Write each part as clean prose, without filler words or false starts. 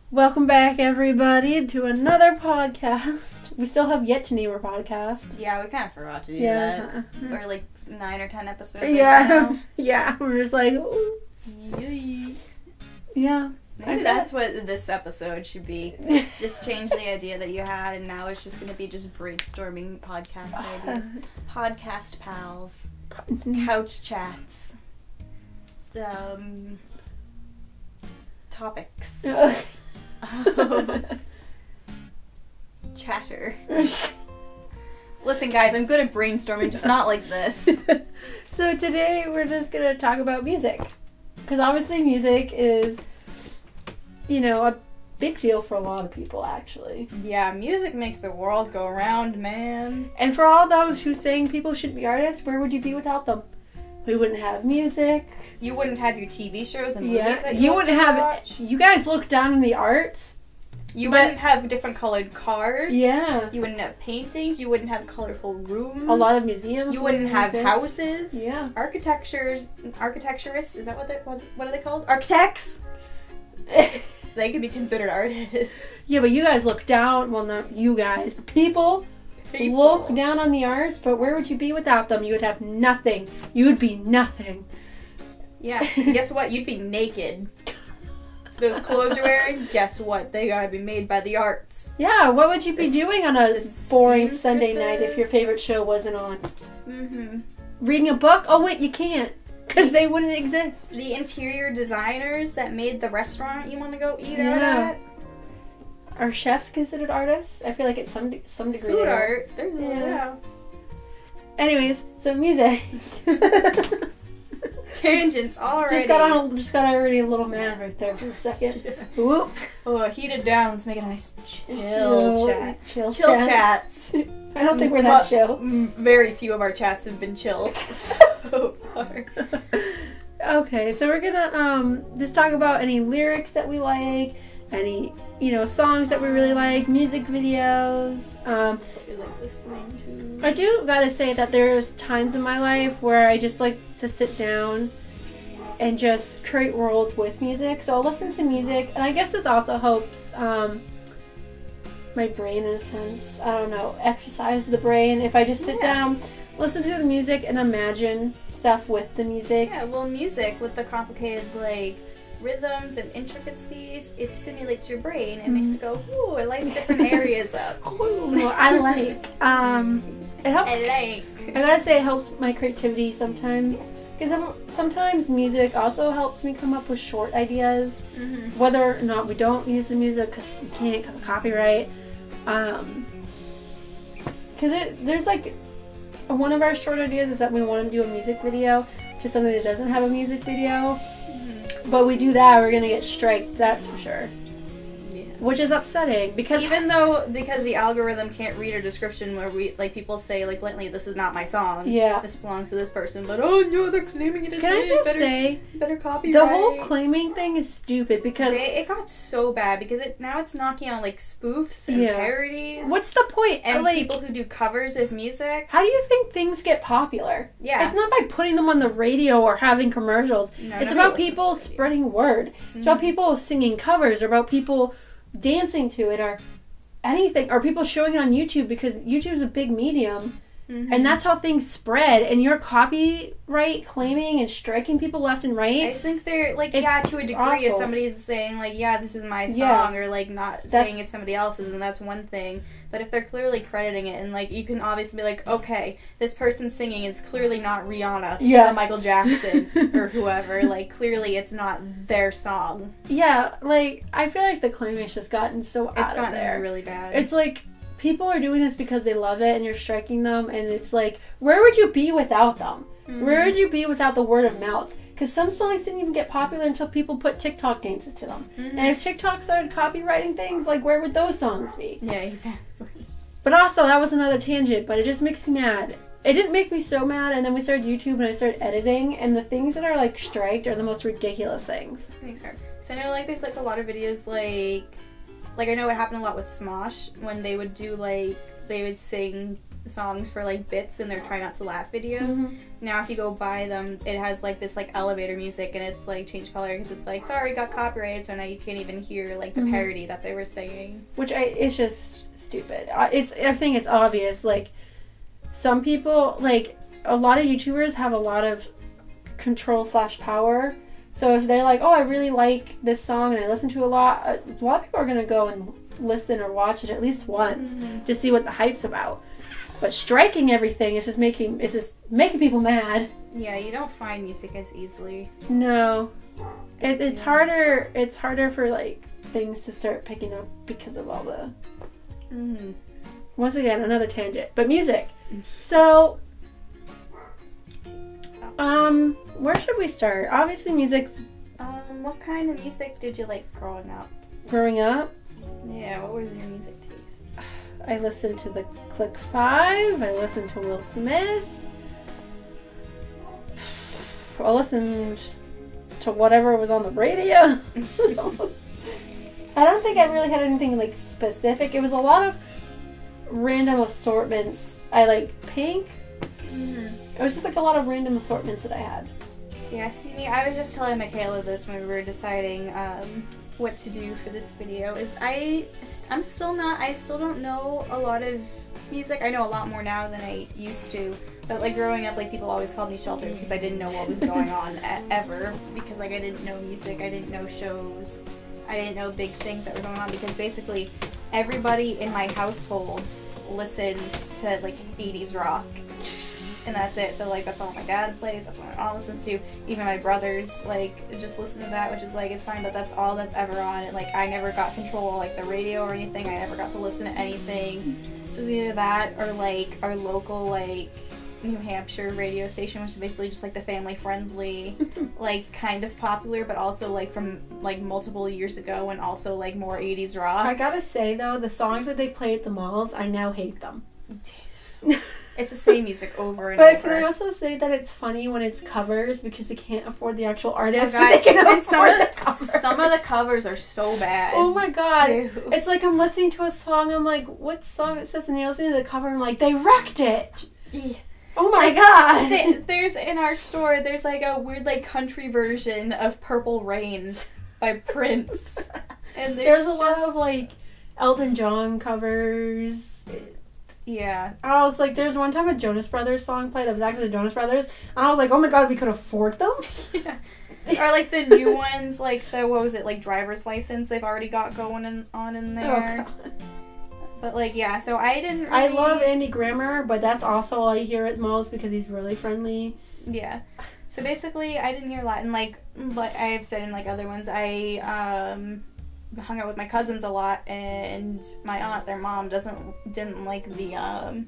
Welcome back, everybody, to another podcast. We still have yet to name our podcast. Yeah, we kind of forgot to do that. We're like 9 or 10 episodes. Yeah, yeah. We're just like, ooh. Yikes. Yeah. Maybe that's what this episode should be. Just change the idea that you had, and now it's just going to be just brainstorming podcast ideas. Podcast pals. Couch chats. Topics. Chatter. Listen, guys, I'm good at brainstorming, just not like this. So today we're just going to talk about music. Because obviously music is, you know, a big deal for a lot of people, actually. Yeah, music makes the world go round, man. And for all those who saying people should be artists, where would you be without them? We wouldn't have music. You wouldn't have your TV shows and movies that you wouldn't have watch. You guys look down in the arts. You wouldn't have different colored cars. Yeah. You wouldn't have paintings. You wouldn't have colorful rooms. A lot of museums. You wouldn't have houses. Yeah. Architecturists. Is that what are they called? Architects. They could be considered artists. Yeah, but you guys look down. Well, not you guys, but people look down on the arts. But where would you be without them? You would have nothing. You would be nothing. Yeah. And guess what? You'd be naked. Those clothes you're wearing, guess what? They gotta be made by the arts. Yeah, what would you be doing on a boring Sunday night if your favorite show wasn't on? Mm-hmm. Reading a book? Oh, wait, you can't. Because they wouldn't exist. The interior designers that made the restaurant you want to go eat out at. Are chefs considered artists? I feel like it's some degree. Food art. There's a Anyways, so music. Tangents already. Just got already a little mad right there for a second. Yeah. Whoop. Oh, heat it down. Let's make it a nice chill chat. Chill chats. I don't think we're that chill. Very few of our chats have been chill so far. Okay, so we're gonna just talk about any lyrics that we like, any songs that we really like, music videos. I do gotta say that there's times in my life where I just like to sit down and just create worlds with music. So I'll listen to music, and I guess this also helps my brain in a sense. I don't know, exercise the brain. If I just sit down, listen to the music, and imagine stuff with the music. Yeah, well, music with the complicated rhythms and intricacies, it stimulates your brain and makes it go, ooh, it lights different areas up. Ooh, I like. It helps. I gotta say, it helps my creativity sometimes. Because sometimes music also helps me come up with short ideas. Mm-hmm. Whether or not we don't use the music because we can't because of copyright. Because there's like, one of our short ideas is that we want to do a music video to something that doesn't have a music video. But we do that, we're gonna get striked, that's for sure. Yeah. Which is upsetting because because the algorithm can't read a description where people say blatantly, this is not my song. Yeah. This belongs to this person, but oh no, they're claiming it as Can I just say better copyright. The whole claiming thing is stupid because it got so bad because now it's knocking on spoofs and parodies. What's the point? And people who do covers of music. How do you think things get popular? Yeah. It's not by putting them on the radio or having commercials. No, it's about people spreading word. It's about people singing covers, or about people dancing to it, or anything, or people showing it on YouTube because YouTube's a big medium. Mm-hmm. And that's how things spread, and you're copyright claiming and striking people left and right. I just think they're to a degree, awful. If somebody's saying this is my song, or not saying it's somebody else's, and that's one thing. But if they're clearly crediting it, and you can obviously be okay, this person singing is clearly not Rihanna or Michael Jackson or whoever. Clearly it's not their song. Yeah, I feel like the claiming's just gotten so out of there. It's really bad. It's people are doing this because they love it, and you're striking them, and it's where would you be without them? Mm-hmm. Where would you be without the word of mouth? Because some songs didn't even get popular until people put TikTok dances to them. Mm-hmm. And if TikTok started copywriting things, where would those songs be? Yeah, exactly. But also, that was another tangent, but it just makes me mad. It didn't make me so mad, and then we started YouTube, and I started editing, and the things that are, striked are the most ridiculous things. Thanks, sir. So I know, there's, a lot of videos, I know it happened a lot with Smosh, when they would do, they would sing songs for like bits in their try not to laugh videos. Now if you go buy them, it has like this like elevator music, and it's like changed color because it's like, sorry, got copyrighted, so now you can't even hear like the parody that they were singing, which it's just stupid. I think it's obvious. Like, some people, like a lot of YouTubers have a lot of control/power. So if they're like, oh, I really like this song and I listen to it a lot of people are gonna go and listen or watch it at least once to see what the hype's about. But striking everything is just making people mad. Yeah, you don't find music as easily. No, it's harder. It's harder for like things to start picking up because of all the. Once again, another tangent, but music. So, where should we start? Obviously, music's. What kind of music did you like growing up? Growing up? Yeah, what was your music taste? I listened to the Click 5. I listened to Will Smith. I listened to whatever was on the radio. I don't think I really had anything like specific. It was a lot of random assortments. I like Pink. It was just like a lot of random assortments that I had. Yeah, see me, I was just telling Makayla this when we were deciding what to do for this video, is I still don't know a lot of music. I know a lot more now than I used to, but like growing up, like people always called me sheltered because I didn't know what was going on ever, because like I didn't know music, I didn't know shows, I didn't know big things that were going on, because basically everybody in my household listens to like 80s rock. And that's it. So like that's all my dad plays, that's what my mom listens to. Even my brothers like just listen to that, which is like, it's fine, but that's all that's ever on. And like I never got control of like the radio or anything. I never got to listen to anything. So it was either that or like our local like New Hampshire radio station, which is basically just like the family friendly, like kind of popular, but also like from like multiple years ago, and also like more 80s rock. I gotta say though, the songs that they play at the malls, I now hate them. It's the same music over and over. But can I also say that it's funny when it's covers, because they can't afford the actual artist, oh, but they can afford the covers. Some of the covers are so bad. Oh my god. Too. It's like I'm listening to a song, I'm like, what song it says? And you're listening to the cover, I'm like, they wrecked it. Yeah. Oh my god. There's in our store, there's like a weird like country version of Purple Rain by Prince. And there's a lot of like Elton John covers. Yeah. I was like, there's one time a Jonas Brothers song played that was actually the Jonas Brothers, and I was like, oh my god, we could afford them? Yeah. Or like the new ones, like the, what was it, like Driver's License, they've already got going on in there. Oh, god. But like, yeah, so I didn't really... I love Andy Grammer, but that's also all I hear at malls because he's really friendly. Yeah. So basically, I didn't hear Latin, like I have said in like other ones, I hung out with my cousins a lot, and my aunt, their mom, didn't like the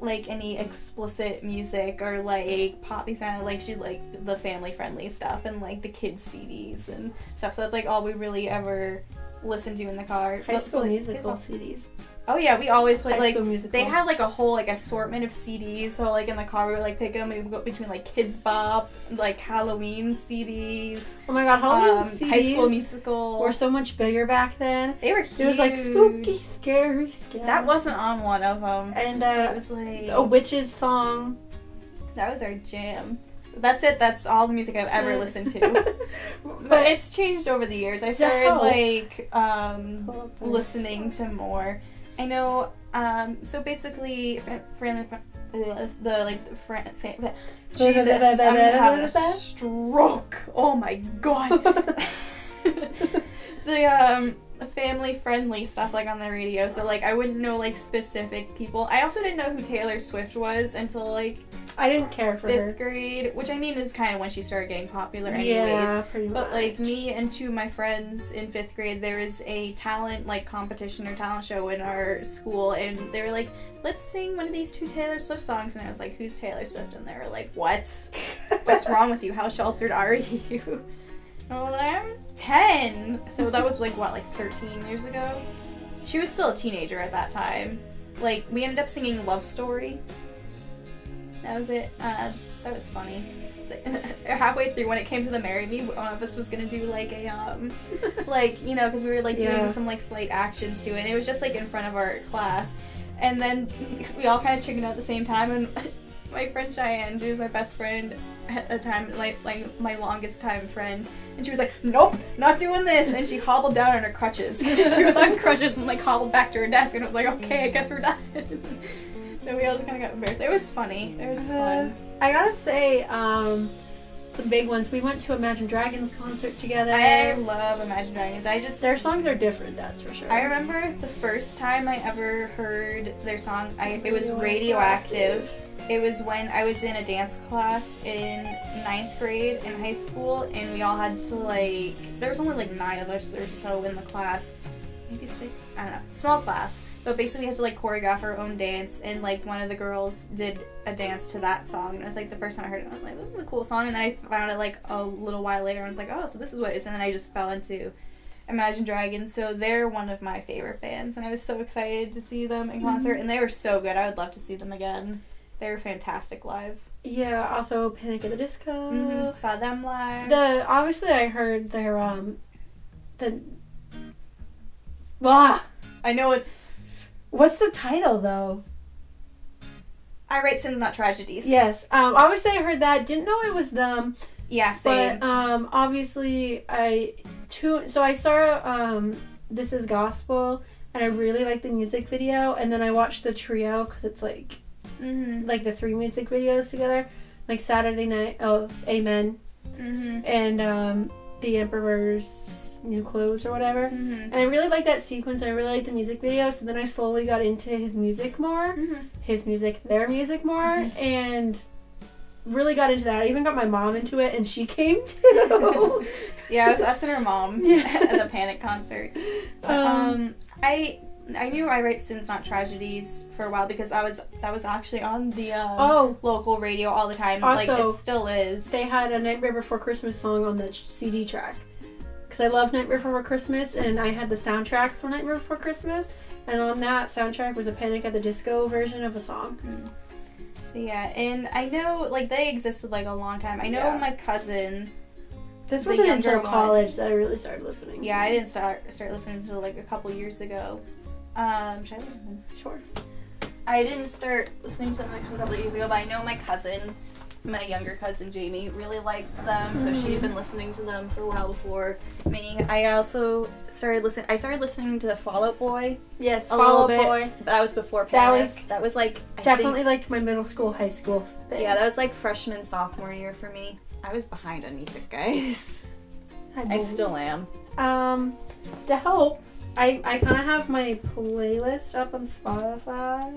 like any explicit music or like poppy sound. Like she liked the family friendly stuff and like the kids CDs and stuff. So that's like all we really ever listened to in the car. High School Musical CDs. Oh yeah, we always played like Musical. They had like a whole like assortment of CDs. So like in the car we would like pick them. We would go between like Kids Bop, like Halloween CDs. Oh my god, Halloween CDs. High School Musical were so much bigger back then. They were huge. It was like spooky, scary. That wasn't on one of them. And it was like a witch's song. That was our jam. So that's it. That's all the music I've ever listened to. But it's changed over the years. I started like listening to more. I know, so basically, Jesus, I'm having a stroke. Oh my god. The family-friendly stuff, like, on the radio, so, like, I wouldn't know, like, specific people. I also didn't know who Taylor Swift was until, like, I didn't care for her. 5th grade, which I mean is kind of when she started getting popular anyways. Yeah, pretty much. But, like, me and two of my friends in 5th grade, there was a talent, like, competition or talent show in our school, and they were like, let's sing one of these 2 Taylor Swift songs, and I was like, who's Taylor Swift? And they were like, what? What's wrong with you? How sheltered are you? Well, I'm 10. So that was like, what, like 13 years ago? She was still a teenager at that time. Like, we ended up singing Love Story. That was it. That was funny. Halfway through, when it came to the Marry Me, one of us was gonna do like a, like, you know, because we were like doing some like slight actions to it. And it was just like in front of our class. And then we all kind of chickened out at the same time, and my friend Cheyenne, she was my best friend at the time, like my longest time friend, and she was like, nope, not doing this, and she hobbled down on her crutches. She was on crutches and like hobbled back to her desk, and I was like, okay, I guess we're done. So we all just kind of got embarrassed. It was funny. It was fun. I gotta say, some big ones. We went to Imagine Dragons concert together. I love Imagine Dragons. Their songs are different, that's for sure. I remember the first time I ever heard their song, it was Radioactive. It was when I was in a dance class in 9th grade in high school, and we all had to like, there was only like 9 of us or so in the class, maybe 6, I don't know, small class, but basically we had to like choreograph our own dance, and like one of the girls did a dance to that song, and it was like the first time I heard it, I was like, this is a cool song, and then I found it like a little while later, and I was like, oh, so this is what it is, and then I just fell into Imagine Dragons, so they're one of my favorite bands, and I was so excited to see them in concert, and they were so good. I would love to see them again. They were fantastic live. Yeah, also Panic at the Disco. Mm-hmm. Saw them live. Obviously I heard their I know it. What's the title though? I Write Sins Not Tragedies. Yes. Obviously I heard that. Didn't know it was them. Yeah, same. But obviously I saw This Is Gospel, and I really liked the music video, and then I watched the trio because it's like like the 3 music videos together, like Saturday Night, Amen, and The Emperor's New Clothes or whatever. And I really liked that sequence, and I really liked the music video, so then I slowly got into his music more, their music more, and really got into that. I even got my mom into it, and she came too. Yeah, it was us and her mom at the Panic concert. I knew I Write Sins Not Tragedies for a while because that was actually on the local radio all the time. Also, like it still is. They had a Nightmare Before Christmas song on the CD track. Because I love Nightmare Before Christmas, and I had the soundtrack for Nightmare Before Christmas, and on that soundtrack was a Panic at the Disco version of a song. Yeah, and I know like they existed like a long time. I know my cousin. This wasn't until college that I really started listening. Yeah, I didn't start listening until like a couple years ago. Should I listen? Sure. I didn't start listening to them like a couple of years ago, but I know my cousin, my younger cousin Jamie, really liked them, so she had been listening to them for a while before me. I also started listening to Fall Out Boy. Yes, Fall Out Boy. But that was before Panic. That was like definitely like my middle school, high school thing. Yeah, that was like freshman, sophomore year for me. I was behind on music, guys. I still am. To help, I kind of have my playlist up on Spotify.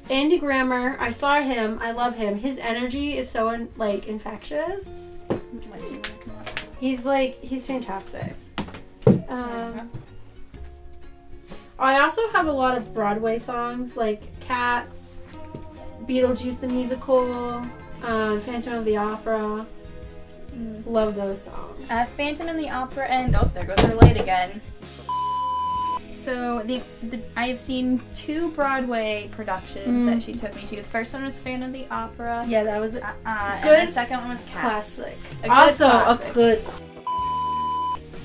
Andy Grammer, I saw him. I love him. His energy is so infectious. He's fantastic. I also have a lot of Broadway songs like Cats, Beetlejuice the Musical, Phantom of the Opera. Love those songs. Phantom and the Opera, and there goes our light again. So I have seen 2 Broadway productions that she took me to. The first one was Phantom of the Opera. Yeah, that was good. And the second one was Cats. Classic. A good.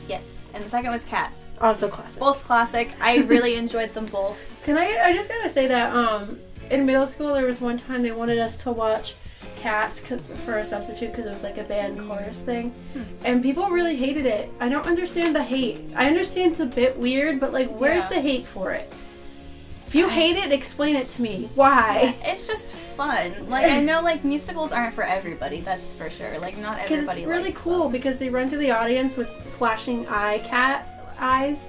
Yes, and the second was Cats. Also classic. Both classic. I really enjoyed them both. I just gotta say that in middle school there was one time they wanted us to watch Cats for a substitute because it was like a band chorus thing, and people really hated it. I don't understand the hate. I understand it's a bit weird, but like where's the hate for it? If you hate it, explain it to me. Why? It's just fun. Like I know like musicals aren't for everybody, that's for sure. Like not everybody it's really cool because they run through the audience with flashing cat eyes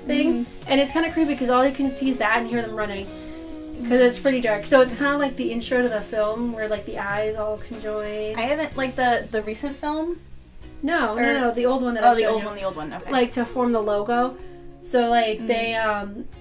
things, and it's kind of creepy because all you can see is that and hear them running. Because it's pretty dark. So it's kind of like the intro to the film where like the eyes all conjoin. I haven't, like the recent film? No, the old one that I showed you. The old one, okay. Like to form the logo. So like they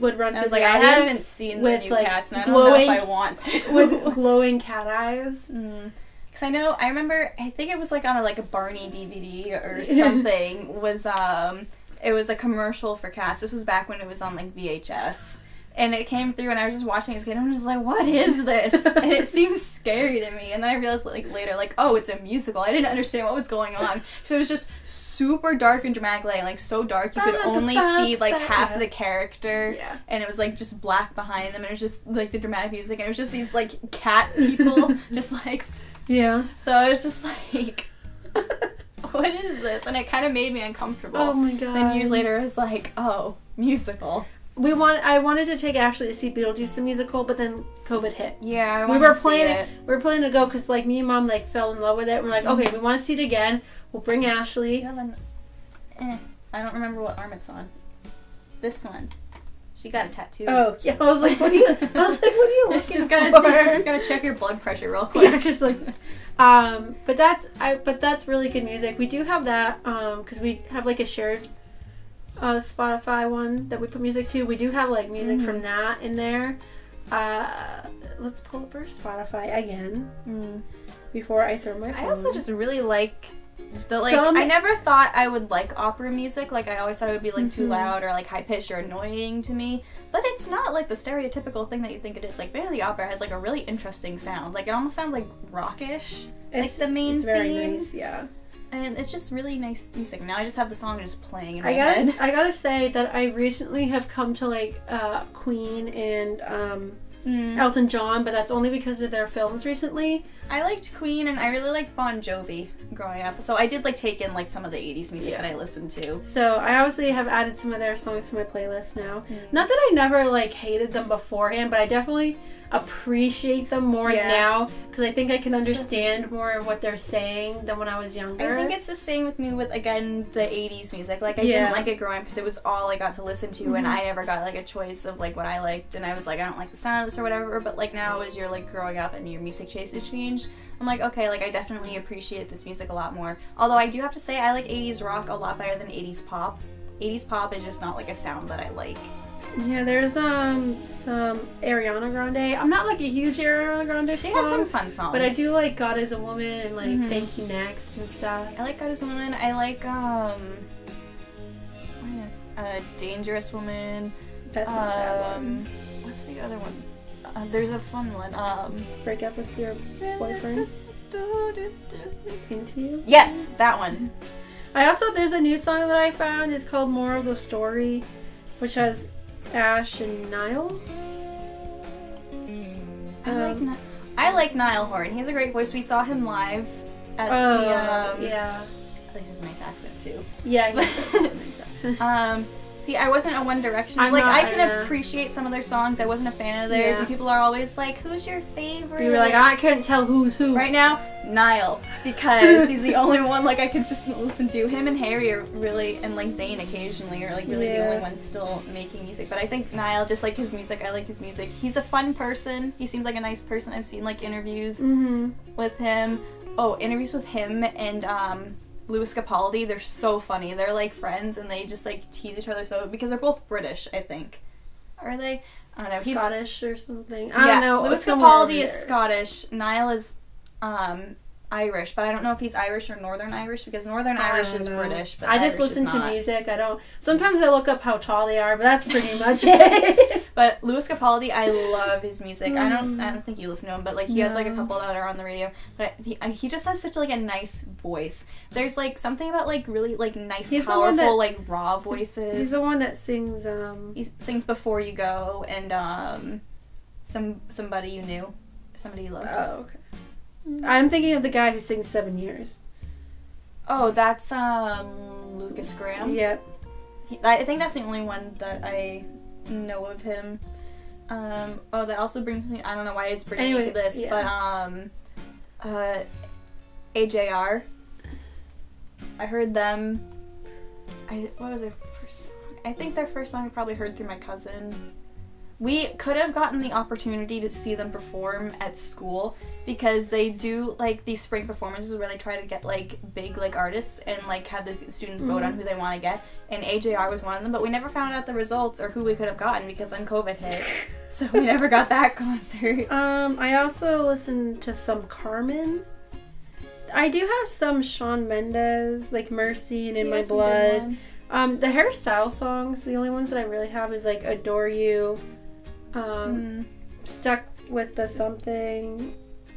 would run through the audience. I haven't seen the new Cats and I don't know if I want to. With glowing cat eyes. Because I remember, I think it was like on a Barney DVD or something, it was a commercial for Cats. This was back when it was on like VHS. And it came through, and I was just watching it, and I'm just like, what is this? And it seems scary to me. And then I realized, like, later, like, oh, it's a musical. I didn't understand what was going on. So it was just super dark and dramatic, like so dark you could only see, like, half of the character. Yeah. And it was, like, just black behind them, and it was just, like, the dramatic music, and it was just these, like, cat people, just, like... Yeah. So I was just like... what is this? And it kind of made me uncomfortable. Oh my god. Then years later, I was like, oh, musical. I wanted to take Ashley to see Beetlejuice the musical, but then COVID hit. Yeah, we were planning to go because like me and Mom like fell in love with it. We're like, okay, we want to see it again. We'll bring Ashley. I don't remember what arm it's on. This one. She got a tattoo. Oh yeah, I was like, what are you looking just gotta check your blood pressure real quick. Yeah, just like, but that's really good music. We do have that because we have like a shared Spotify one that we put music to. We do have like music from that in there. Let's pull up our Spotify again before I throw my phone. I also just really like the like. I never thought I would like opera music. Like I always thought it would be like too loud or like high pitched or annoying to me. But it's not like the stereotypical thing that you think it is. Like Phantom of the Opera has like a really interesting sound. Like it almost sounds like rockish. Like the main it's very theme. Nice, yeah. And it's just really nice music. Now I just have the song just playing in my head. I gotta say that I recently have come to like Queen and Elton John, but that's only because of their films recently. I liked Queen and I really liked Bon Jovi growing up. So I did like take in like some of the 80s music that I listened to. So I obviously have added some of their songs to my playlist now. Not that I never like hated them beforehand, but I definitely appreciate them more now because I think I can understand more of what they're saying than when I was younger. I think it's the same with me with, again, the 80s music. Like, I didn't like it growing up because it was all I got to listen to, and I never got, like, a choice of, like, what I liked, and I was like, I don't like the sound of this or whatever, but, like, now as you're, like, growing up and your music taste has changed, I'm like, okay, like, I definitely appreciate this music a lot more. Although I do have to say, I like 80s rock a lot better than 80s pop. 80s pop is just not, like, a sound that I like. Yeah, there's some Ariana Grande. I'm not like a huge Ariana Grande fan. She has some fun songs. But I do like God Is a Woman and like Thank You Next and stuff. I like God Is a Woman. I like Dangerous Woman. That's not that one. What's the other one? There's a fun one. Break Up With Your Boyfriend. Into You? Yes, that one. There's a new song that I found. It's called More of the Story, which has Ash and Niall. I like Niall Horan. He has a great voice. We saw him live at the yeah. I think he has a nice accent too. Yeah, he has a nice accent. See, I wasn't a One Direction. I can appreciate some of their songs. I wasn't a fan of theirs, and people are always like, "Who's your favorite?" You were like, I couldn't tell who's who. Right now, Niall, because he's the only one like I consistently listen to. Him and Harry are really, and like Zayn occasionally are like really the only ones still making music. But I think Niall, just like his music, I like his music. He's a fun person. He seems like a nice person. I've seen like interviews with him. Oh, interviews with him and Lewis Capaldi. They're so funny. They're like friends and they just like tease each other so because they're both British, I think. Are they? I don't know. He's Scottish or something. I don't know. Lewis Capaldi is Scottish. Niall is Irish, but I don't know if he's Irish or Northern Irish because Northern Irish is British. But I just listen to music. I don't. Sometimes I look up how tall they are, but that's pretty much it. But Lewis Capaldi, I love his music. I don't think you listen to him, but like he has like a couple that are on the radio. But he just has such like a nice voice. There's like something about like really like nice, powerful like raw voices. He's the one that sings. He sings Before You Go and Somebody You Knew, Somebody You Loved. Oh, okay. I'm thinking of the guy who sings 7 Years. Oh, that's Lucas Graham. Yep. I think that's the only one that I know of him. That also brings me. I don't know why it's bringing me to this, but AJR. I heard them. What was their first song? I think their first song I probably heard through my cousin. We could have gotten the opportunity to see them perform at school because they do like these spring performances where they try to get like big like artists and like have the students vote on who they want to get, and AJR was one of them, but we never found out the results or who we could have gotten because then COVID hit, so we never got that concert. I also listened to some Carmen. I do have some Shawn Mendes, like Mercy and In My Blood. The hairstyle songs, the only ones that I really have is like Adore You, Stuck with the Something,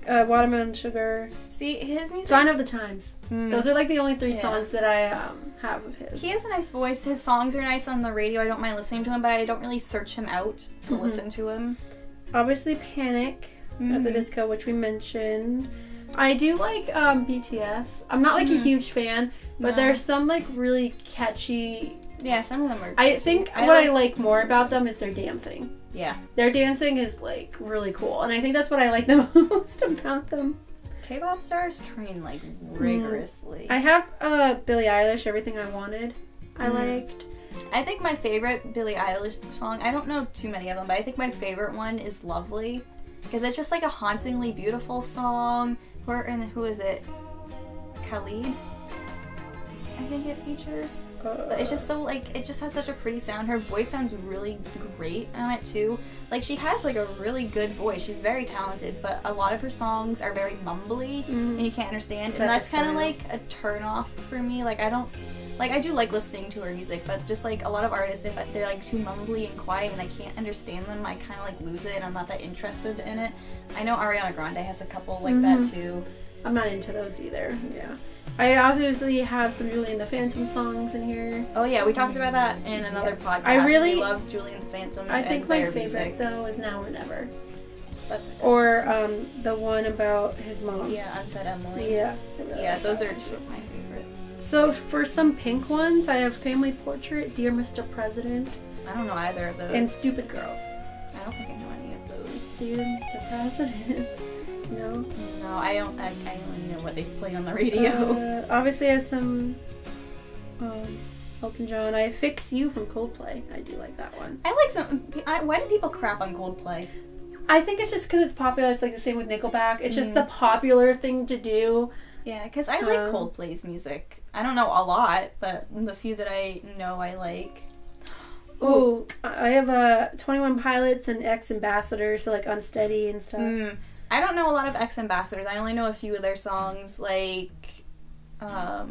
Watermelon Sugar. See, his music... Sign of the Times. Those are like the only 3 songs that I have of his. He has a nice voice. His songs are nice on the radio. I don't mind listening to him, but I don't really search him out to listen to him. Obviously Panic at the Disco, which we mentioned. I do like BTS. I'm not like a huge fan, but there's some like really catchy... Yeah, some of them are catchy. I think what I like more about them is their dancing. Yeah. Their dancing is like really cool, and I think that's what I like the most about them. K-pop stars train like rigorously. I have Billie Eilish, Everything I Wanted. I liked. I think my favorite Billie Eilish song, I don't know too many of them, but I think my favorite one is Lovely. Because it's just like a hauntingly beautiful song. Who is it? Khalid? I think it features. But it's just so like, it just has such a pretty sound. Her voice sounds really great on it too. Like she has like a really good voice. She's very talented, but a lot of her songs are very mumbly and you can't understand. And that's kind of like a turn off for me. Like I do like listening to her music, but just like a lot of artists, if they're like too mumbly and quiet and I can't understand them, I kind of like lose it and I'm not that interested in it. I know Ariana Grande has a couple like that too. I'm not into those either. Yeah. I obviously have some Julie and the Phantom songs in here. Oh yeah, we talked about that in another podcast. I really love Julie and the Phantoms. I think my favorite music. though is Now or Never. That's or the one about his mom. Yeah, Unsaid Emily. Yeah. Yeah, those are 2 of my favorites. So for some pink ones, I have Family Portrait, Dear Mr. President. I don't know either of those. And Stupid Girls. I don't think I know any of those. Dear Mr. President. No? No, I don't. I only know what they played on the radio. Obviously, I have some Elton John. I have Fix You from Coldplay. I do like that one. I like some. Why do people crap on Coldplay? I think it's just because it's popular. It's like the same with Nickelback. It's just the popular thing to do. Yeah, because I like Coldplay's music. I don't know a lot, but the few that I know I like. Ooh, I have 21 Pilots and X Ambassadors, so like Unsteady and stuff. I don't know a lot of X Ambassadors. I only know a few of their songs, like, I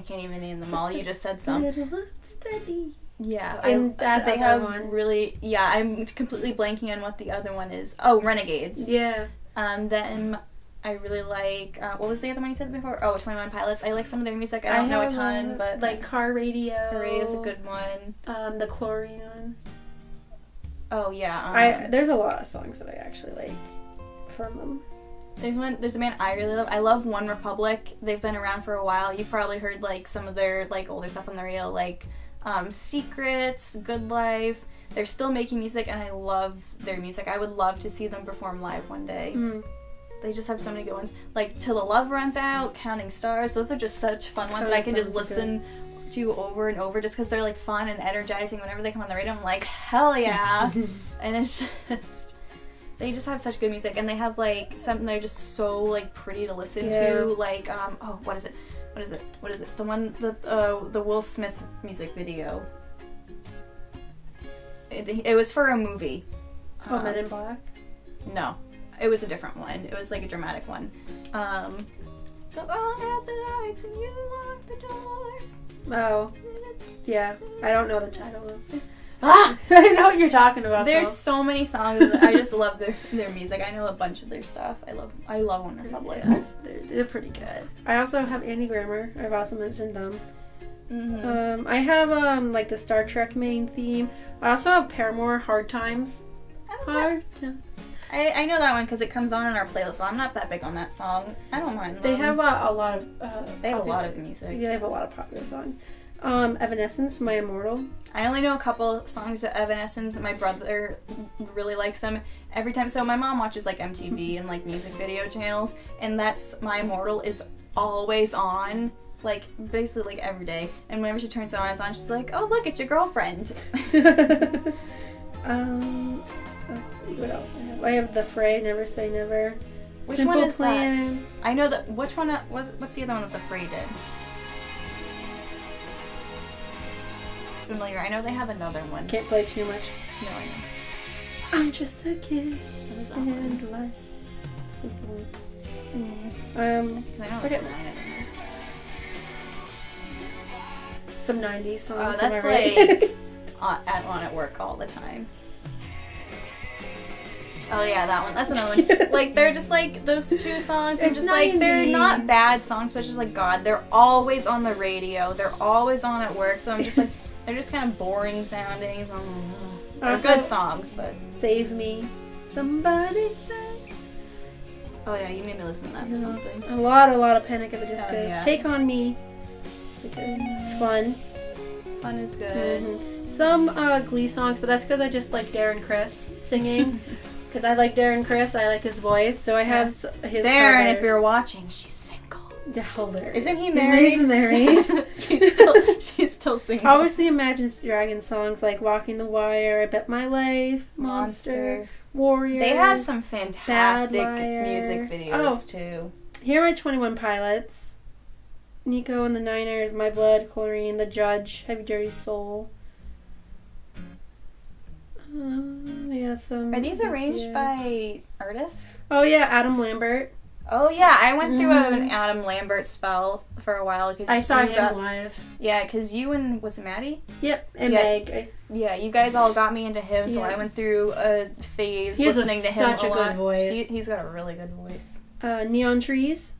can't even name them all. You just said some. Unsteady. Yeah, and they have one really. Yeah, I'm completely blanking on what the other one is. Oh, Renegades. Yeah. Then I really like. What was the other one you said before? Oh, 21 Pilots. I like some of their music. I don't know a ton, but like Car Radio. Car Radio is a good one. The Chlorine one. Oh yeah. There's a lot of songs that I actually like from them. There's a band I really love. I love One Republic. They've been around for a while. You've probably heard like some of their like older stuff on the radio, like Secrets, Good Life. They're still making music and I love their music. I would love to see them perform live one day. They just have so many good ones. Like Till the Love Runs Out, Counting Stars. Those are just such fun ones that I can just listen to over and over just because they're like fun and energizing. Whenever they come on the radio, I'm like, hell yeah. And it's just, they just have such good music and they have like something they're just so like pretty to listen to. Like, oh, what is it? The one, the Will Smith music video. It was for a movie. Oh, Men in Black? No. It was a different one. It was like a dramatic one. So on at the lights and you lock the doors. Oh. Yeah. I don't know the title of it. I know what you're talking about. There's so many songs. I just love their music. I know a bunch of their stuff. I love One Republic. Yeah, they're pretty good. I also have Andy Grammer. I've also mentioned them. I have like the Star Trek main theme. I also have Paramore, Hard Times. I know that one because it comes on in our playlist. So I'm not that big on that song. I don't mind them. They have a lot of. They have a lot of music. Yeah, they have a lot of popular songs. Evanescence, My Immortal. I only know a couple songs of Evanescence. My brother really likes them every time. So my mom watches like MTV and like music video channels, and that's My Immortal is always on, like basically like every day. And whenever she turns it on, it's on. She's like, "Oh look, it's your girlfriend." Let's see what else I have. I have The Fray, Never Say Never. Which Simple one is Plan. that? I know that. Which one? What's the other one that The Fray did? Familiar. I know they have another one. Can't play too much. No, I know. I'm just a kid and life simple. Because I know forget some 90s songs. Oh, that's like on at work all the time. Oh yeah, that one. That's another one. Like, they're just like, those two songs, I'm just like, they're not bad songs, but just like, God, they're always on the radio. They're always on at work, so I'm just like, they're just kind of boring sounding. So they're good songs, but... Save Me. Somebody say. Oh yeah, you made me listen to that for something. A lot of Panic at the Disco. Yeah. Take on Me. It's a good fun. Fun is good. Some Glee songs, but that's because I just like Darren Criss singing. Because I like Darren Criss, I like his voice, so I have his Darren, covers. if you're watching, she's single. Hilarious. Isn't he married? He's married. she's still single. Obviously, Imagine Dragons songs like Walking the Wire, I Bet My Life, Monster, Warriors. They have some fantastic music videos too. Here are my 21 Pilots. Nico and the Niners, My Blood, Chlorine, The Judge, Heavy Dirty Soul. Yeah, some. Are these arranged by artists? Oh yeah, Adam Lambert. Oh yeah, I went through an Adam Lambert spell for a while. I saw him live. Yeah, because you and, was it Maddie? Yep, and Meg. Yeah, you guys all got me into him, so I went through a phase listening to him a lot. He has such a good voice. He's got a really good voice. Neon Trees.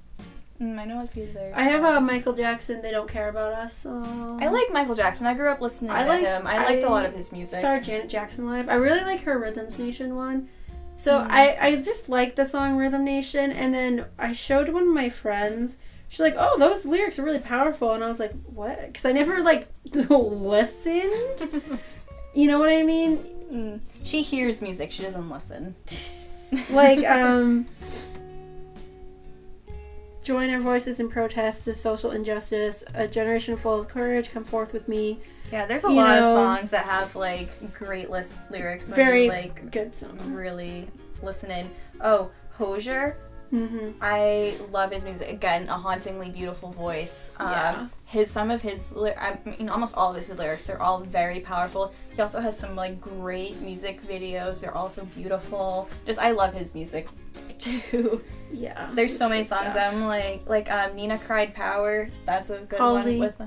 I know a few of theirs. I have Michael Jackson, They Don't Care About Us. I like Michael Jackson. I grew up listening to him. I liked a lot of his music. Saw Janet Jackson live. I really like her Rhythms Nation one. So I just like the song Rhythm Nation, and then I showed one of my friends. She's like, oh, those lyrics are really powerful. And I was like, what? Because I never, like, listened. You know what I mean? She hears music. She doesn't listen. Like, join our voices in protest to social injustice. A generation full of courage. Come forth with me. Yeah, there's a lot of songs that have like great lyrics. Very like good song. Really listen in. Oh, Hosier. I love his music. Again, a hauntingly beautiful voice. Some of his, I mean, almost all of his lyrics are all very powerful. He also has some like great music videos. They're also beautiful. I love his music too. Yeah. There's so many songs. Stuff. I'm like Nina Cried Power. That's a good Halsey. one with.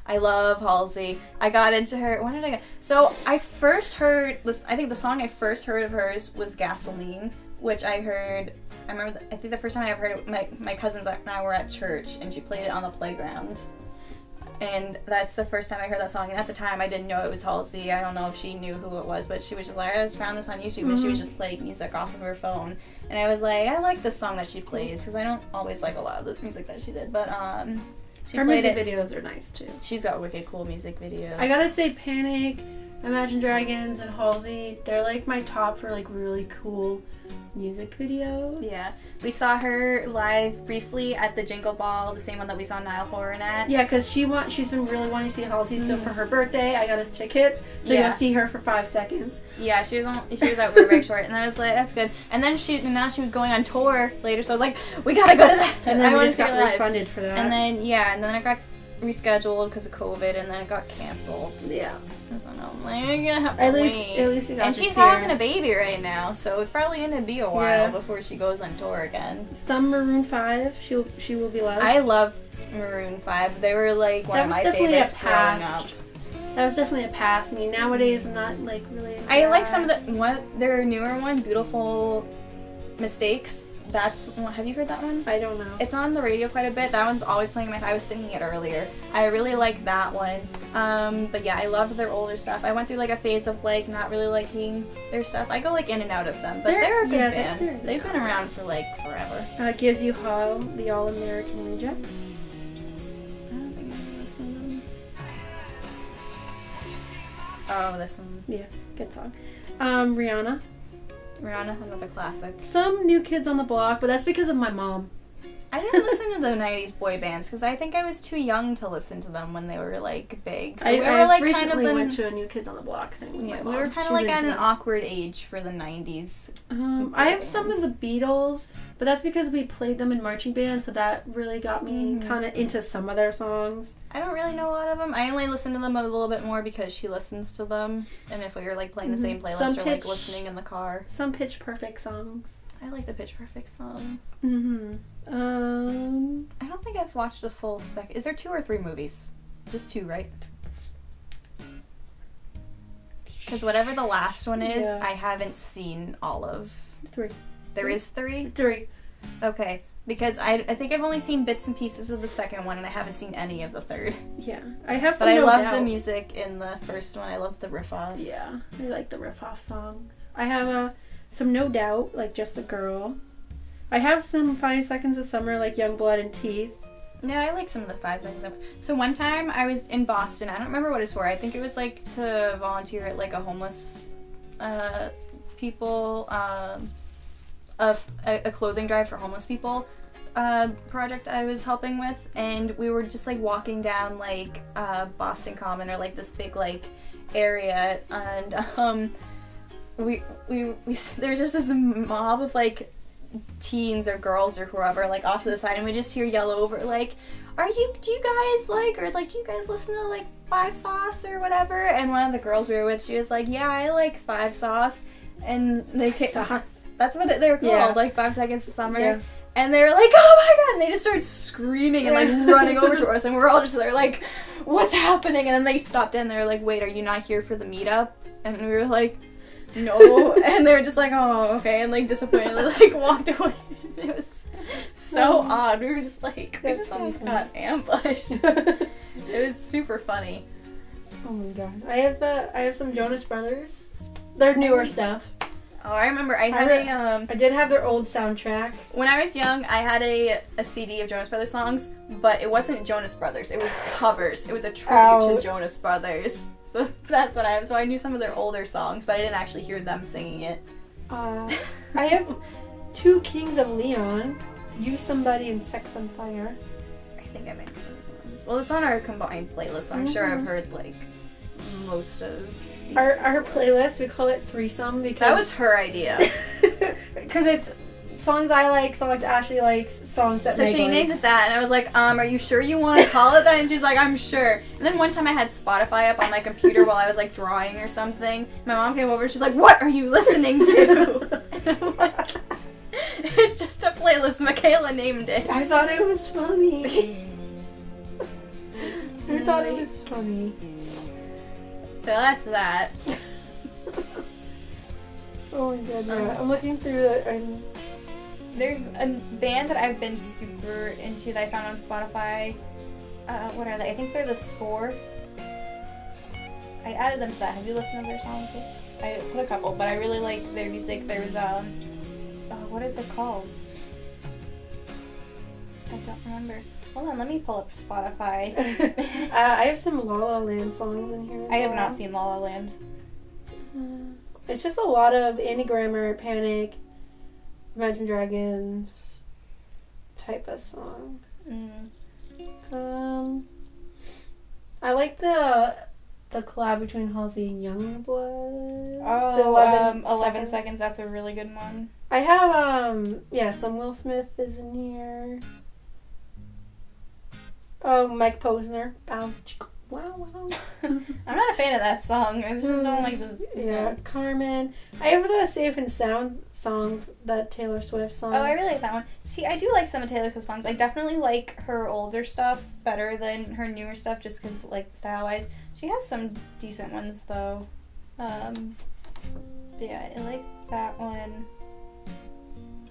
I love Halsey. I got into her. When did I get? So I first heard this. I think the song I first heard of hers was Gasoline, which I heard. I remember. I think the first time I ever heard it, my cousins and I were at church, and she played it on the playground. And that's the first time I heard that song. And at the time, I didn't know it was Halsey. I don't know if she knew who it was, but she was just like, I just found this on YouTube, and she was just playing music off of her phone. And I was like, I like the song that she plays, because I don't always like a lot of the music that she did. But her music videos are nice too. She's got wicked cool music videos. I gotta say, Panic, Imagine Dragons, and Halsey, they're like my top for like really cool music videos. Yeah. We saw her live briefly at the Jingle Ball, the same one that we saw Niall Horan at. Yeah, because she's been really wanting to see Halsey, so for her birthday, I got us tickets to go see her for 5 seconds. Yeah, she was at Burbank Short, and I was like, that's good. And then now she was going on tour later, so I was like, we gotta go to that. And then we just got refunded for that. And then it got rescheduled because of COVID, and then it got canceled. Yeah. So no, I'm like, I'm gonna have to wait. At least you got and she's having a baby right now, so it's probably gonna be a while before she goes on tour again. Some Maroon 5, she will be loved. I love Maroon 5. They were like one of my favorites growing up. That was definitely a pass. I mean, nowadays I'm not like really into I like some of their newer one, Beautiful Mistakes. Have you heard that one? I don't know. It's on the radio quite a bit. That one's always playing in my head. I was singing it earlier. I really like that one. But yeah, I love their older stuff. I went through like a phase of like not really liking their stuff. I go like in and out of them, but they're a good band. They've been around for like forever. Gives You Hope, the All American Rejects. I don't think I've listened to them. Oh, this one. Yeah, good song. Rihanna, another classic. Some New Kids on the Block, but that's because of my mom. I didn't listen to the 90s boy bands because I think I was too young to listen to them when they were like big. So we were like recently went to a New Kids on the Block thing with my mom. We were kind of like at an awkward age for the 90s. I have some of the Beatles, but that's because we played them in marching band, so that really got me kind of into some of their songs. I don't really know a lot of them. I only listen to them a little bit more because she listens to them, and if we were like playing the same playlist or like listening in the car. Some Pitch Perfect songs. I like the Pitch Perfect songs. I don't think I've watched the full second. Is there 2 or 3 movies? Just 2, right? Because whatever the last one is, I haven't seen all of. 3. There is 3? 3. Okay. Because I think I've only seen bits and pieces of the second one, and I haven't seen any of the third. Yeah. I have some. But I love the music in the first one. I love the riff off. Yeah. I like the riff off songs. I have some No Doubt, like Just a Girl. I have some 5 Seconds of Summer, like Youngblood and Teeth. Yeah, I like some of the 5 Seconds of. So one time I was in Boston. I don't remember what it's for. I think it was like to volunteer at like a homeless people, a clothing drive for homeless people project I was helping with, and we were just like walking down like Boston Common, or like this big like area, and we there's just this mob of like teens or girls or whoever like off to the side, and we just hear yell over like, do you guys listen to like 5 Sauce or whatever? And one of the girls we were with, she was like, yeah, I like 5 Sauce, and they that's what they were called, like 5 Seconds of Summer. Yeah. And they were like, oh my god, and they just started screaming and like running over to us, and we're all just there like, what's happening? And then they stopped in, they were like, wait, are you not here for the meetup? And we were like, no. And they were just like, oh, okay, and like disappointedly like walked away. It was so odd. We were just like, we just almost got ambushed. It was super funny. Oh my god. I have some Jonas Brothers. Their newer stuff. Oh, I remember I did have their old soundtrack. When I was young, I had a CD of Jonas Brothers songs, but it wasn't Jonas Brothers. It was covers. It was a tribute to Jonas Brothers. So that's what I have. So I knew some of their older songs, but I didn't actually hear them singing it. I have 2 Kings of Leon, You Somebody, and Sex on Fire. I think I might know those ones. Well, it's on our combined playlist, so I'm sure I've heard like most of. Our playlist, we call it Threesome because that was her idea. Because it's songs I like, songs Ashley likes, songs that Meagan likes. So she named likes. it that, and I was like, are you sure you want to call it that? And she's like, I'm sure. And then one time I had Spotify up on my computer while I was like drawing or something. My mom came over and she's like, what are you listening to? And I'm like, it's just a playlist. Makayla named it. I thought it was funny. I thought it was funny. So that's that. Oh my god, yeah. I'm looking through it. There's a band that I've been super into that I found on Spotify. What are they? I think they're The Score. I added them to that. Have you listened to their songs? I put a couple, but I really like their music. There was, what is it called? I don't remember. Hold on, let me pull up Spotify. I have some La La Land songs in here. I have not seen La La Land. It's just a lot of Andy Grammer, Panic, Imagine Dragons type of song. I like the collab between Halsey and Youngblood. Oh, 11 seconds. That's a really good one. I have some Will Smith is in here. Oh, Mike Posner. Wow, wow. I'm not a fan of that song. I just don't like this. Yeah, song. Carmen. I have the Safe and Sound song, that Taylor Swift song. Oh, I really like that one. See, I do like some of Taylor Swift's songs. I definitely like her older stuff better than her newer stuff, just because, like, style-wise. She has some decent ones, though. Yeah, I like that one.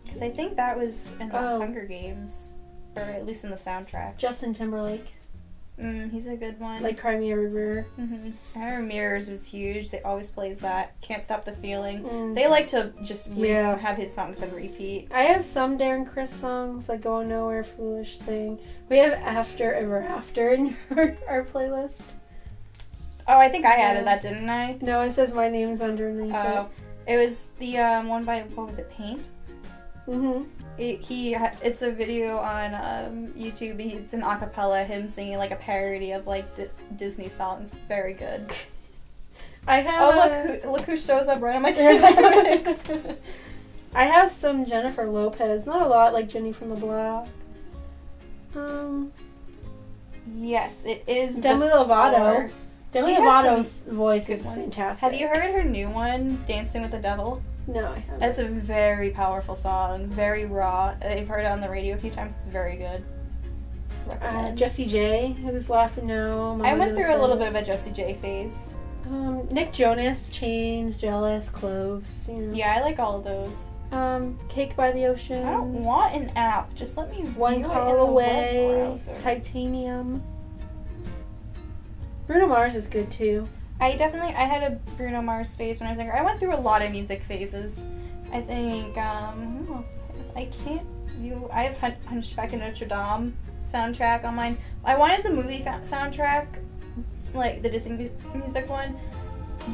Because I think that was in the Hunger Games. Or at least in the soundtrack. Justin Timberlake. He's a good one. Like Cry Me a River. I remember Mirrors was huge. They always plays that. Can't Stop the Feeling. They like to just have his songs on repeat. I have some Darren Criss songs, like Going Nowhere, Foolish Thing. We have After Ever After in our playlist. Oh, I think I added that, didn't I? No, it says my name's underneath it was the one by, what was it, Paint? It's a video on YouTube. It's an acapella, him singing like a parody of like Disney songs. Very good. I have. Look who shows up right on my channel. I have some Jennifer Lopez. Not a lot, like Jenny from the Block. Yes, it is. Demi Lovato. Demi Lovato's voice is fantastic. Have you heard her new one, Dancing with the Devil? No, I haven't. It's a very powerful song, very raw. I've heard it on the radio a few times. It's very good. Jessie J, Who's Laughing Now. I went through a little bit of a Jessie J phase. Nick Jonas, Chains, Jealous, Cloves. You know. Yeah, I like all of those. Cake by the Ocean. I don't want an app. Just let me One Call Away. Titanium. Bruno Mars is good too. I had a Bruno Mars phase when I was younger. I went through a lot of music phases. I think, who else? I have Hunchback of Notre Dame soundtrack on mine. I wanted the movie soundtrack, like the Disney music one,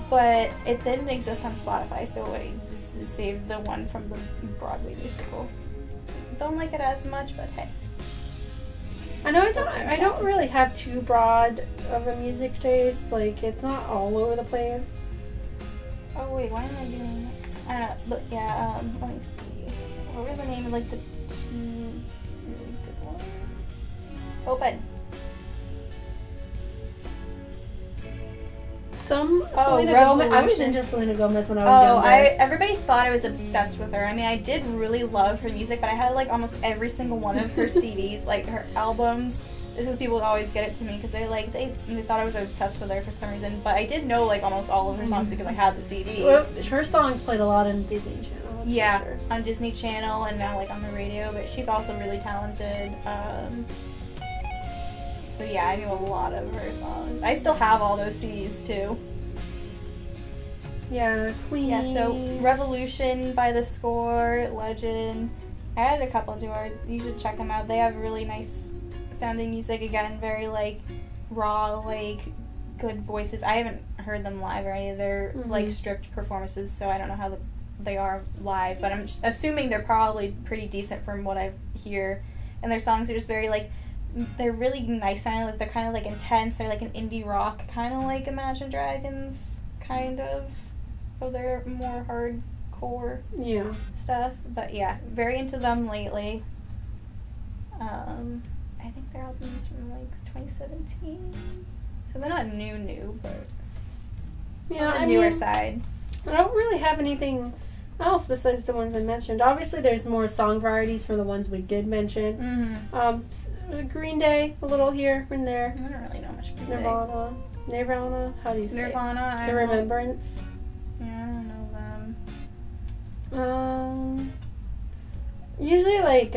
but it didn't exist on Spotify, so I just saved the one from the Broadway musical. Don't like it as much, but hey. I know I don't really have too broad of a music taste. Like, it's not all over the place. Oh wait, why am I doing that? I don't know, but yeah, let me see. What were the name of like the two really good ones? Open. Selena Gomez. I was into Selena Gomez when I was younger. Everybody thought I was obsessed with her. I mean, I did really love her music, but I had like almost every single one of her CDs, like her albums. This is people would always get it to me because they thought I was obsessed with her for some reason. But I did know like almost all of her songs because I had the CDs. Well, her songs played a lot on Disney Channel. Yeah, sure. On Disney Channel and now like on the radio. But she's also really talented. So yeah, I knew a lot of her songs. I still have all those CDs too. Yeah, Queen. Yeah, so Revolution by The Score, Legend. I added a couple to ours. You should check them out. They have really nice sounding music. Again, very like raw, like good voices. I haven't heard them live or any of their like stripped performances, so I don't know how they are live. But I'm assuming they're probably pretty decent from what I hear. And their songs are just very like. They're really nice sounding, like they're kind of like intense. They're like an indie rock, kind of like Imagine Dragons, kind of. So they're more hardcore stuff. But yeah, very into them lately. I think their album is from like 2017. So they're not new, but on the newer side. I don't really have anything else besides the ones I mentioned. Obviously, there's more song varieties from the ones we did mention. Green Day, a little here and there. I don't really know much Green Nirvana. How do you say Nirvana? The Remembrance. Yeah, I don't know them. Usually like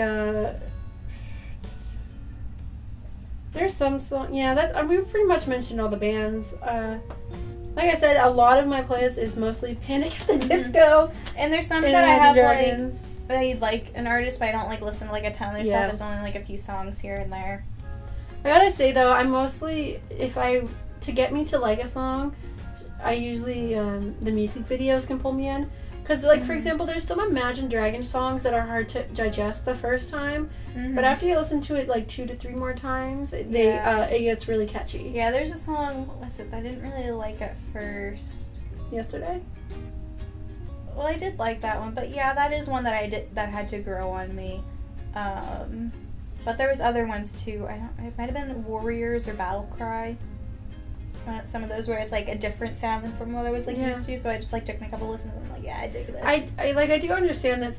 there's some song. Yeah, we pretty much mentioned all the bands. Like I said, a lot of my playlist is mostly Panic at the Disco. And there's some that I have I like an artist, but I don't like listen to like a ton of their stuff. It's only like a few songs here and there. I gotta say though, I'm mostly to get me to like a song, I usually the music videos can pull me in. Because like for example, there's some Imagine Dragons songs that are hard to digest the first time, but after you listen to it like 2 to 3 more times, it gets really catchy. Yeah, there's a song. What was it? I didn't really like at first. Yesterday. Well, I did like that one, but yeah, that is one that had to grow on me. But there was other ones too. It might have been Warriors or Battle Cry. Some of those where it's like a different sound than from what I was like used to, so I just like took me a couple listens and I'm like, yeah, I dig this. I do understand that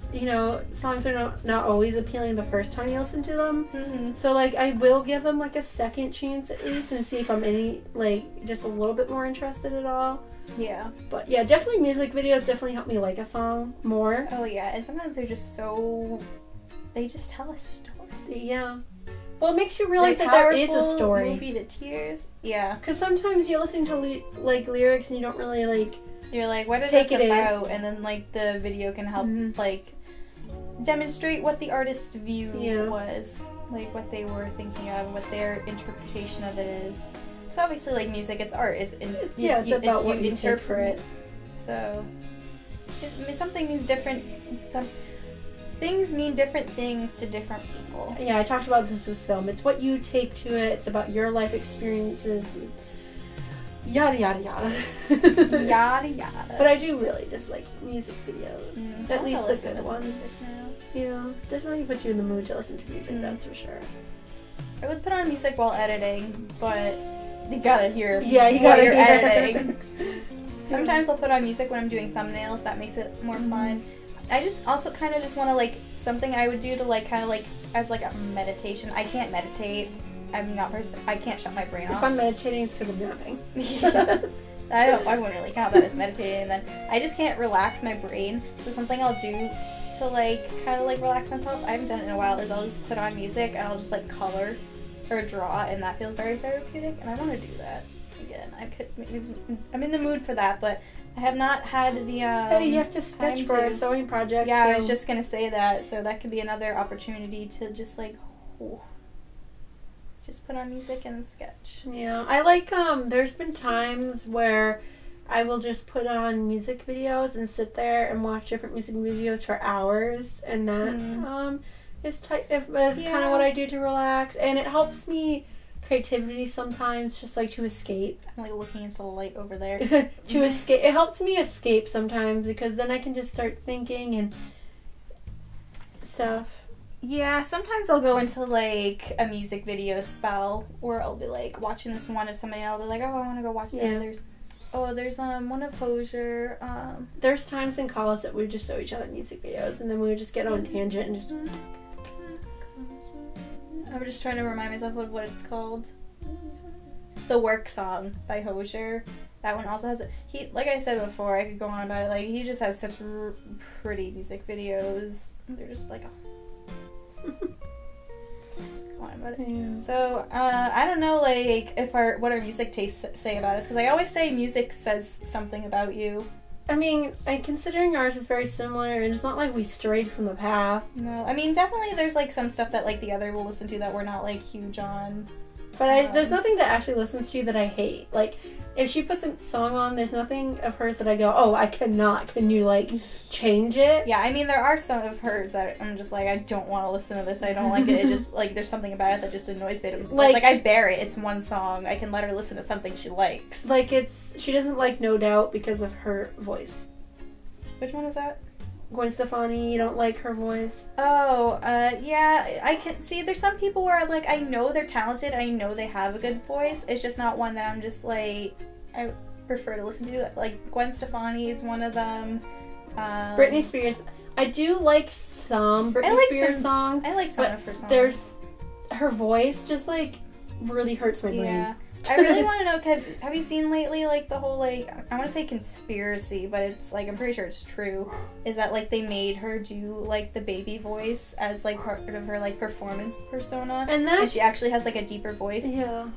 songs are not always appealing the first time you listen to them. So like I will give them like a second chance at least and see if I'm just a little bit more interested at all. Yeah. But yeah, definitely music videos definitely help me like a song more. Oh yeah, and sometimes they're just they just tell a story. Yeah. Well, it makes you realize that there is a story. Movie to tears. Yeah. Because sometimes you're listening to lyrics and you don't really You're like, what is this about? And then like the video can help like demonstrate what the artist's view was, like what they were thinking of, what their interpretation of it is. So obviously, like music, it's art. It's about what you interpret. So something means different. Some things mean different things to different people. Yeah, I talked about this with film. It's what you take to it. It's about your life experiences. Yada yada yada. Yada yada. But I do really dislike music videos. At least the good ones. Yeah, definitely puts you in the mood to listen to music. That's for sure. I would put on music while editing, but you gotta hear. Yeah, you gotta hear editing. Sometimes I'll put on music when I'm doing thumbnails. That makes it more fun. I just also kind of just want to like something I would do to like kind of like as like a meditation. I can't meditate. I can't shut my brain off. If I'm meditating, it's because I'm napping. I wouldn't really count that as meditating. And then I just can't relax my brain. So something I'll do to like kind of like relax myself, I haven't done it in a while, is I'll just put on music and I'll just like color or draw, and that feels very therapeutic, and I want to do that again. I'm in the mood for that, but I have not had the hey, you have to sketch for a sewing project. Yeah, so. I was just gonna say that, so that could be another opportunity to just like just put on music and sketch. Yeah, I like there's been times where I will just put on music videos and sit there and watch different music videos for hours, and that is kind of what I do to relax, and it helps me creativity sometimes, just like to escape. I'm like looking into the light over there. To escape, it helps me escape sometimes, because then I can just start thinking and stuff. Yeah, sometimes I'll go into like a music video spell where I'll be like watching this one of somebody else. I'll be like, oh, I want to go watch the others. Oh, there's one of Couture. There's times in college that we would just show each other music videos, and then we would just get on a tangent and just. I'm just trying to remind myself of what it's called. The Work Song by Couture. That one also has like I said before, I could go on about it. Like, he just has such pretty music videos. They're just like. Go on about it. Yeah. So I don't know, like what our music tastes say about us, because I always say music says something about you. I mean, considering ours is very similar, and it's not like we strayed from the path. No, I mean, definitely there's like some stuff that like the other will listen to that we're not like huge on. But there's nothing that Ashley listens to that I hate. Like, if she puts a song on, there's nothing of hers that I go, oh, I cannot. Can you, like, change it? Yeah, I mean, there are some of hers that I'm just like, I don't want to listen to this. I don't like it. It just, like, there's something about it that just annoys me. Like, I bear it. It's one song. I can let her listen to something she likes. Like, she doesn't like No Doubt because of her voice. Which one is that? Gwen Stefani, you don't like her voice? Oh, yeah, I can see there's some people where, like, I know they're talented, I know they have a good voice, it's just not one that I'm just, like, I prefer to listen to. Like, Gwen Stefani is one of them. Britney Spears, I do like some Britney Spears songs. I like some of her songs. There's, her voice just, like, really hurts my brain. Yeah. I really want to know, have you seen lately, like, the whole, like, I want to say conspiracy, but it's, like, I'm pretty sure it's true, is that, like, they made her do, like, the baby voice as, like, part of her, like, performance persona, and she actually has, like, a deeper voice. Yeah.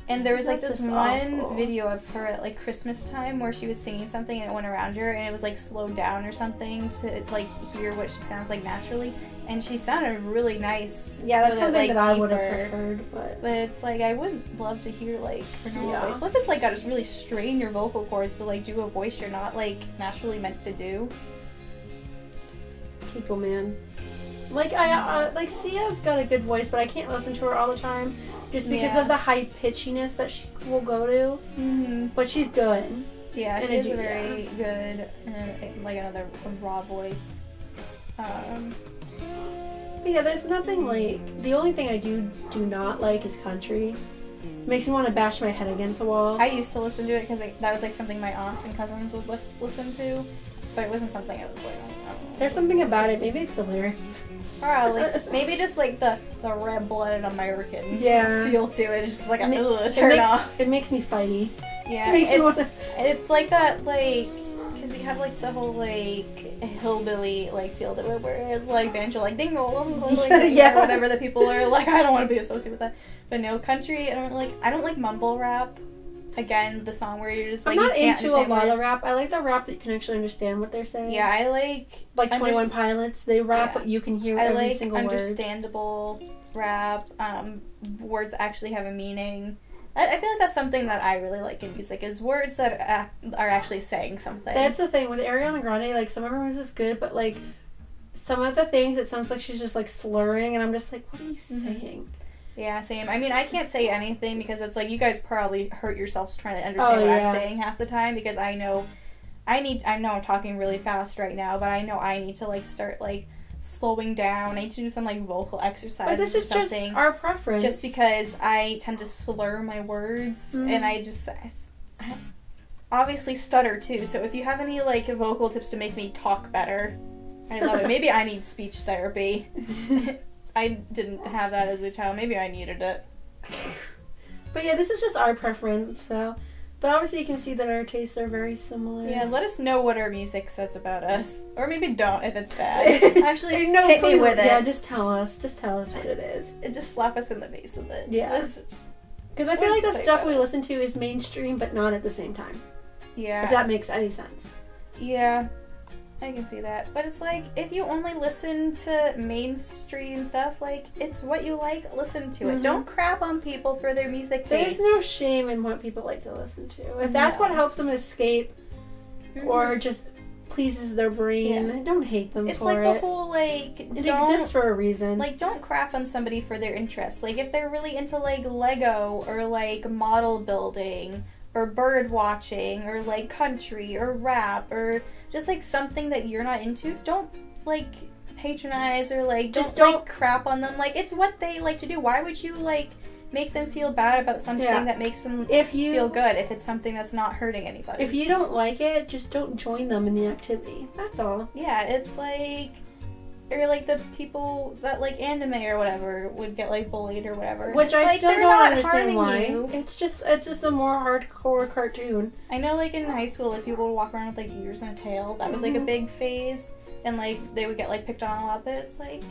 And there was, like, this one video of her at, like, Christmas time where she was singing something and it went around her and it was, like, slowed down or something to, like, hear what she sounds like naturally. And she sounded really nice. Yeah, that's something that I would have preferred, but it's, like, I would love to hear, like, her normal voice. Plus, it's, like, gotta really strain your vocal cords to, like, do a voice you're not, like, naturally meant to do. People, man. Like, like, Sia's got a good voice, but I can't listen to her all the time. Just because of the high pitchiness that she will go to. Mm-hmm. But she's good. Yeah, she has a very good, like, another raw voice. But yeah, there's nothing like, the only thing I do not like is country. It makes me want to bash my head against a wall. I used to listen to it because that was, like, something my aunts and cousins would listen to. But it wasn't something I was like, I don't know. There's something about it. Maybe it's the lyrics. Probably. Maybe just, like, the red-blooded American feel to it. It's just like, turn off. It makes me fighty. Yeah. It's like that, like, because you have, like, the whole, like, hillbilly, like, feel to it, whereas, like, banjo, like, ding dong, like, or whatever that people are like, I don't want to be associated with that. But no, country, I don't like mumble rap. Again, the song where you're just, like, I'm not into a lot of rap. I like the rap that you can actually understand what they're saying. Yeah, I like 21 Pilots. They rap, but you can hear every single word. I like understandable rap, words that actually have a meaning. I feel like that's something that I really like in music, is words that are actually saying something. That's the thing with Ariana Grande. Like, some of her music is good, but, like, some of the things, it sounds like she's just, like, slurring, and I'm just like, what are you saying? Yeah, same. I mean, I can't say anything because it's like, you guys probably hurt yourselves trying to understand what I'm saying half the time, because I know I'm talking really fast right now, but I know I need to, like, start, like, slowing down. I need to do some, like, vocal exercises. But this is just our preference. Just because I tend to slur my words, and I obviously stutter too. So if you have any, like, vocal tips to make me talk better, I love it. Maybe I need speech therapy. I didn't have that as a child. Maybe I needed it. But yeah, this is just our preference. So But obviously you can see that our tastes are very similar. Yeah, let us know what our music says about us. Or maybe don't if it's bad. Actually, no, hit me with it. Yeah, just tell us. Just tell us what it is. And just slap us in the face with it. Yeah. Because I feel like the stuff we listen to is mainstream, but not at the same time. Yeah. If that makes any sense. Yeah. I can see that. But it's like, if you only listen to mainstream stuff, like, it's what you like, listen to it. Don't crap on people for their music taste. There's no shame in what people like to listen to. If that's what helps them escape or just pleases their brain, don't hate them for it. It's like the whole, like, it exists for a reason. Like, don't crap on somebody for their interests. Like, if they're really into, like, Lego or, like, model building or bird watching or, like, country or rap or just, like, something that you're not into, don't, like, patronize or, like, don't like, crap on them. Like, it's what they like to do. Why would you, like, make them feel bad about something that makes them feel good if it's something that's not hurting anybody? If you don't like it, just don't join them in the activity. That's all. Yeah, it's like... Or, like, the people that like anime or whatever would get, like, bullied or whatever. Which it's I like, still they're don't not understand why. You. It's just a more hardcore cartoon. I know, like, in high school, like, people would walk around with, like, ears and a tail. That was, like, a big phase. And, like, they would get, like, picked on a lot, but it's, like,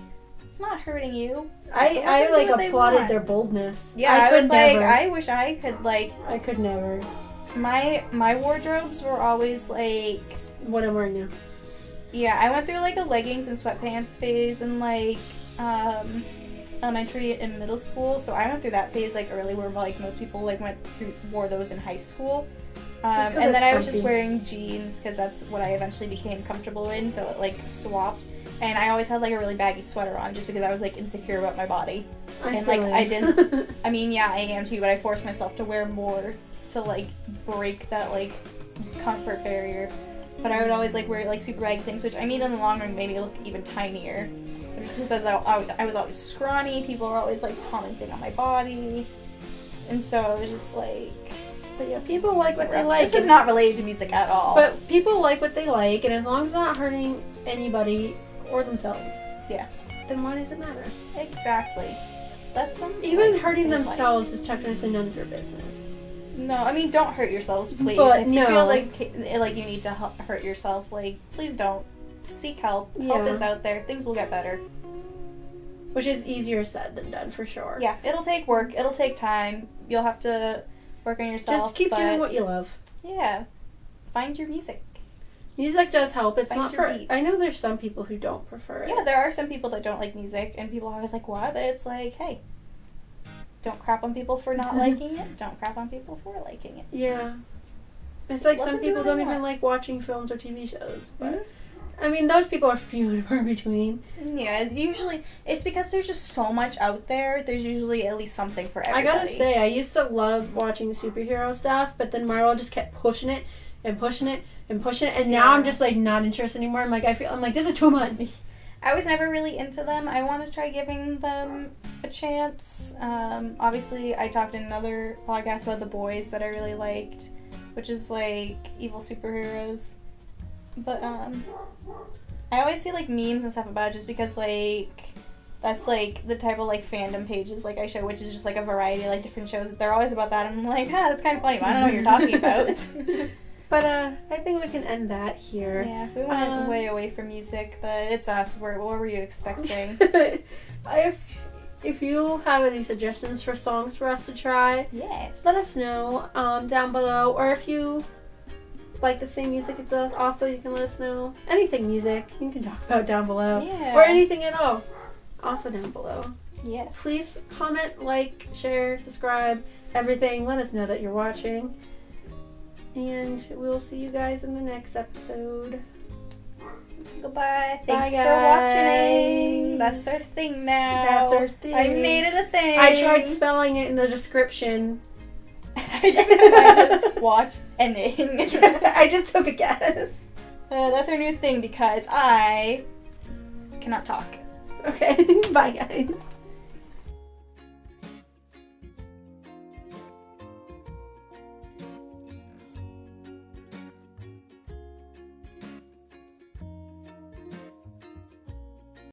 it's not hurting you. I like, applauded their boldness. Yeah, I was like, I wish I could, like... I could never. My wardrobes were always, like... What I'm wearing now. Yeah, I went through, like, a leggings and sweatpants phase in, like, elementary and middle school. So I went through that phase, like, early where, like, most people, like, wore those in high school. And then I was just wearing jeans because that's what I eventually became comfortable in. So it, like, swapped. And I always had, like, a really baggy sweater on just because I was, like, insecure about my body. I didn't... I mean, yeah, I am too, but I forced myself to wear more to, like, break that, like, comfort barrier. But I would always, like, wear, like, super baggy things, which, I mean, in the long run, made me look even tinier. But just because I was always scrawny, people were always, like, commenting on my body. And so it was just, like... But yeah, people like what they like. This is not related to music at all. But people like what they like, and as long as it's not hurting anybody or themselves, then why does it matter? Exactly. Let them even hurting themselves is technically none of your business. No, I mean, don't hurt yourselves, please. But if you feel like you need to hurt yourself, like, please don't. Seek help. Help is out there. Things will get better. Which is easier said than done, for sure. Yeah, it'll take work. It'll take time. You'll have to work on yourself. Just keep doing what you love. Yeah. Find your music. Music does help. It's not for... beats. I know there's some people who don't prefer it. Yeah, there are some people that don't like music, and people are always like, what? But it's like, hey, don't crap on people for not liking it. Don't crap on people for liking it. Yeah. It's like some people don't even like watching films or TV shows. But, I mean, those people are few and far between. Yeah, usually, it's because there's just so much out there. There's usually at least something for everybody. I gotta say, I used to love watching superhero stuff, but then Marvel just kept pushing it and pushing it and pushing it, and now I'm just, like, not interested anymore. I'm like, this is too much. I was never really into them. I want to try giving them a chance. Obviously, I talked in another podcast about The Boys that I really liked, which is, like, evil superheroes. But, I always see, like, memes and stuff about it just because, like, that's, like, the type of, like, fandom pages, like, I show, which is just, like, a variety of, like, different shows. They're always about that, and I'm like, that's kind of funny, but I don't know what you're talking about. But, I think we can end that here. Yeah, we went way away from music, but it's us. What were you expecting? If you have any suggestions for songs for us to try, yes, let us know down below. Or if you like the same music as us, also you can let us know. Anything music you can talk about down below. Yeah. Or anything at all, also down below. Yes. Please comment, like, share, subscribe, everything. Let us know that you're watching. And we'll see you guys in the next episode. Goodbye. Bye, Thanks guys. for watching. That's our thing now. That's our thing. I made it a thing. I tried spelling it in the description. I just watch ending. I just took a guess. That's our new thing because I cannot talk. Okay. Bye, guys.